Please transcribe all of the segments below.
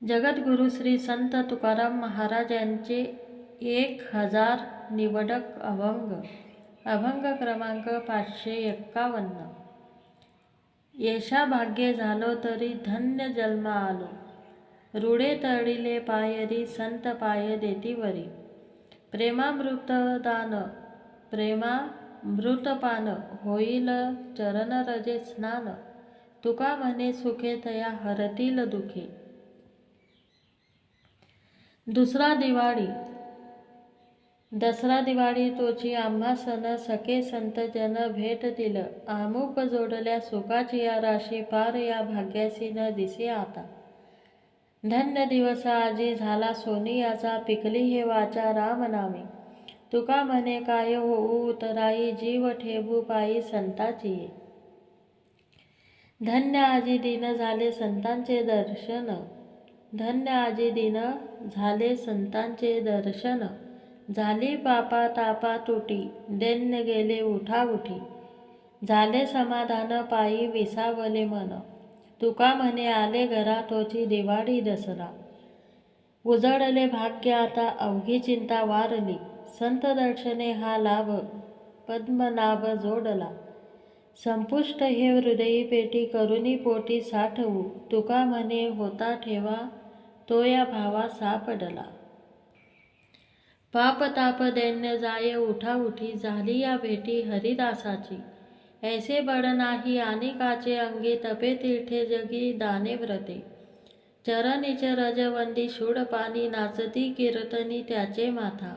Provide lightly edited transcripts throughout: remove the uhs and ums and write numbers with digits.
जगद्गुरू श्री संत तुकाराम महाराज यांचे 1000 निवडक अभंग. अभंग क्रमांक 551. येशा भाग्य झालो तरी धन्य जन्म आलो, रुडे तळिले पायरी संत पाय देतीवरी. प्रेमामृतदान प्रेमामृतपान होईल चरण रजे स्नान, तुका म्हणे सुखे तया हरतील दुखे. दसरा दिवाळी तोची आम्हा सण, सखे संत जन भेट दिल. आमुप जोडल्या सुखाची या राशी, पार या भाग्यासी न दिसे आता. धन्य दिवस आजी झाला सोनियाचा, पिकली हे वाचा राम नामे. तुका म्हणे काय होऊ उतराई, जीव ठेवू पायी संताची. धन्य आजी दिन झाले संतांचे दर्शन, धन्य आजी दिन झाले संतांचे दर्शन. झाली पापा तापा तुटी, दैन्य गेले उठाउठी. झाले समाधान पायी विसावले मन, तुका म्हणे आले घरा तोची दिवाळी दसरा. उजळले भाग्य आता अवघी चिंता वारली, संत दर्शने हा लाभ पद्मनाभ जोडला. संपुष्ट हे हृदयी पेटी करुणी पोटी साठवू, तुका म्हणे होता ठेवा तो या भावा सापडला. पाप ताप दैन्य जाय उठाउठी, झाली या भेटी हरिदासाची. ऐसे बळ नाही अनेकाचे अंगी, तपे तीर्थे जगी दाने व्रते. चरणीच रजवंदी शूडपाणी, नाचती कीर्तनी त्याचे माथा.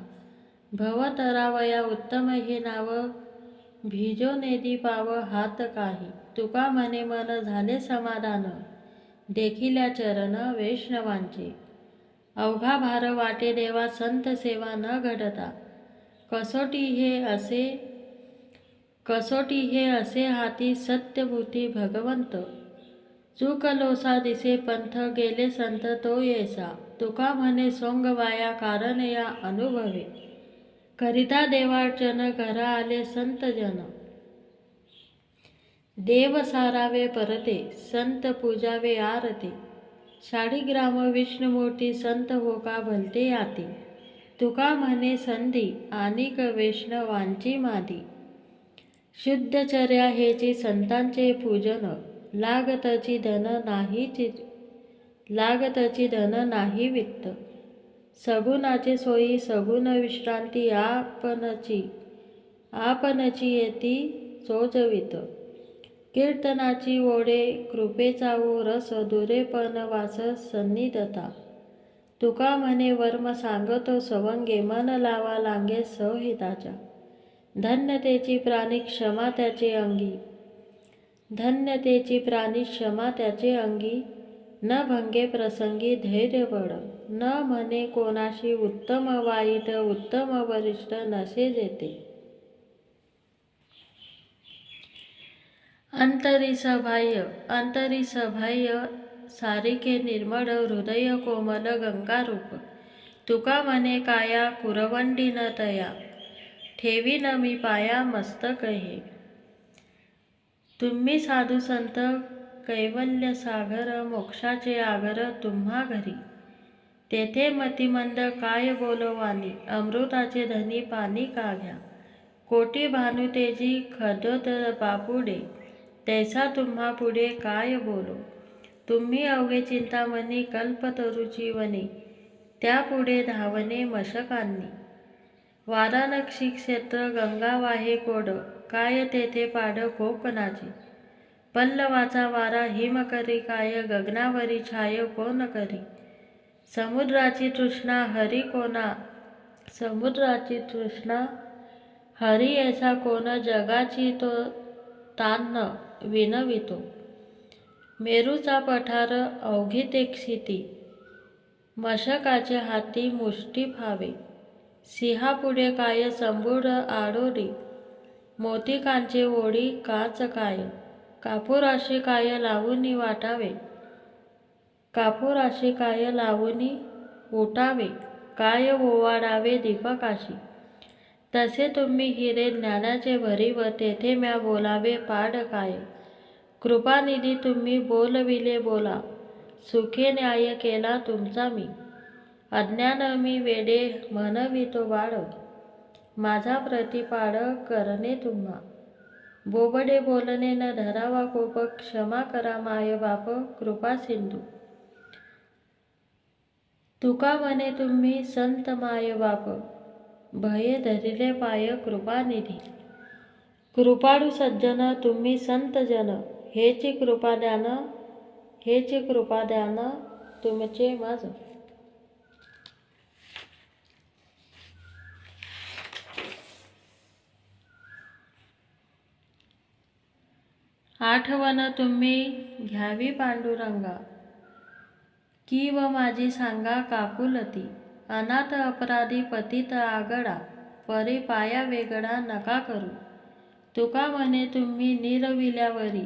भव तरावया उत्तम हे नाव, भिजो नेदी पाव हात काही. तुका म्हणे मन झाले समाधान, देखिल्या चरण वैष्णवांचे. अवघा भार वाटे देवा संत सेवा न घडता, कसोटी हे असे हाती सत्यभूती भगवंत. चुकलोसा दिसे पंथ गेले संत तो येसा, तुका म्हणे सोंग वाया कारण या अनुभवे. करिता देवार्चन घरा आले संत जन, देव सारावे परते संत पूजावे आरते. शाळीग्राम विष्णुमूर्ती संत हो का भलते आती, तुका म्हणे संधी आनिक वैष्णवांची मादी. शुद्धचर्या हेची संतांचे पूजन, लागतची धन नाही वित्त. सगुणाचे सोयी सगुण विश्रांती, आपणची येती चोचवित. कीर्तनाची ओढे कृपेचा ओ रस, दुरेपण वास सन्निधता. तुका म्हणे वर्म सांगतो सवंगे, मन लावा लांगे संहिताच्या. धन्यतेची प्राणी क्षमा त्याचे अंगी, धन्यतेची प्राणी क्षमा त्याचे अंगी. न भंगे प्रसंगी धैर्य बळ, न म्हणे कोणाशी उत्तम वाईट, उत्तम वरिष्ठ नसे जेते. अंतरी सभाय सारिके निर्मळ, हृदय कोमल गंगारूप. तुका म्हणे काया कुरवंडी न तया, ठेवी न मी पाया मस्तक हे. तुम्ही साधू संत कैवल्य सागर, मोक्षाचे आगर तुम्हा घरी. तेथे मतिमंद काय बोलवानी, अमृताचे धनी पाणी का घ्या. कोटी भानुतेजी खदोत बापुडे, तैसा तुम्हा पुढे काय बोलो. तुम्ही अवघे चिंतामणी कल्पतरुची वने, त्यापुढे धावणे मशकांनी. वाराणसी क्षेत्र गंगा वाहे कोड, काय तेथे पाड कोकणाचे. पल्लवाचा वारा हिम करी काय, गगनावरी छाय कोण करी. समुद्राची तृष्णा हरी कोणा, समुद्राची तृष्णा हरी ऐसा कोण. जगाची तो तान्ह विनवितो, मेरूचा पठार अवघी ते क्षिती. मशकाचे हाती मुष्टी फावे, सिंहापुढे काय संबूड आडोरी. मोतिकांचे ओढी काच काय, कापूराशी काय लावूनी वाटावे. कापूराशी काय लावूनी उठावे, काय ओवाडावे दीपकाशी. तसे तुम्ही हिरे ज्ञानाचे भरीव, तेथे म्या बोलावे पाड काय. कृपानिधी तुम्ही बोलविले बोला, सुखे न्याय केला तुमचा मी. अज्ञान मी वेडे म्हणवितो बाळ, माझा प्रतिपाळ करणे तुम्हा. बोबडे बोलणे न धरावा कोप, क्षमा करा माय बाप कृपा सिंधू. तुका म्हणे तुम्ही संत माय बाप, भये धरिले पाय कृपानिधी. कृपाळू सज्जन तुम्ही संत जन, हेची कृपा द्यान तुमचे माझ. आठवण तुम्ही घ्यावी पांडुरंगा, की व माझी सांगा काकुलती. अनाथ अपराधी पतित आगडा, परी पाया वेगळा नका करू. तुका म्हणे तुम्ही निरविल्यावरी,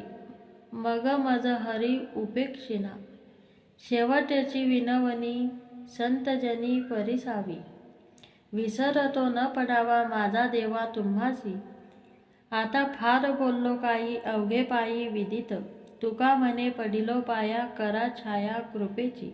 मग मज हरी उपेक्षिना. शेवटची विनवणी संतजनी परिसावी, विसरतो न पडावा माझा देवा तुम्हासी. आता फार बोललो काही अवघे पायी विदित, तुका म्हणे पडिलो पाया करा छाया कृपेची.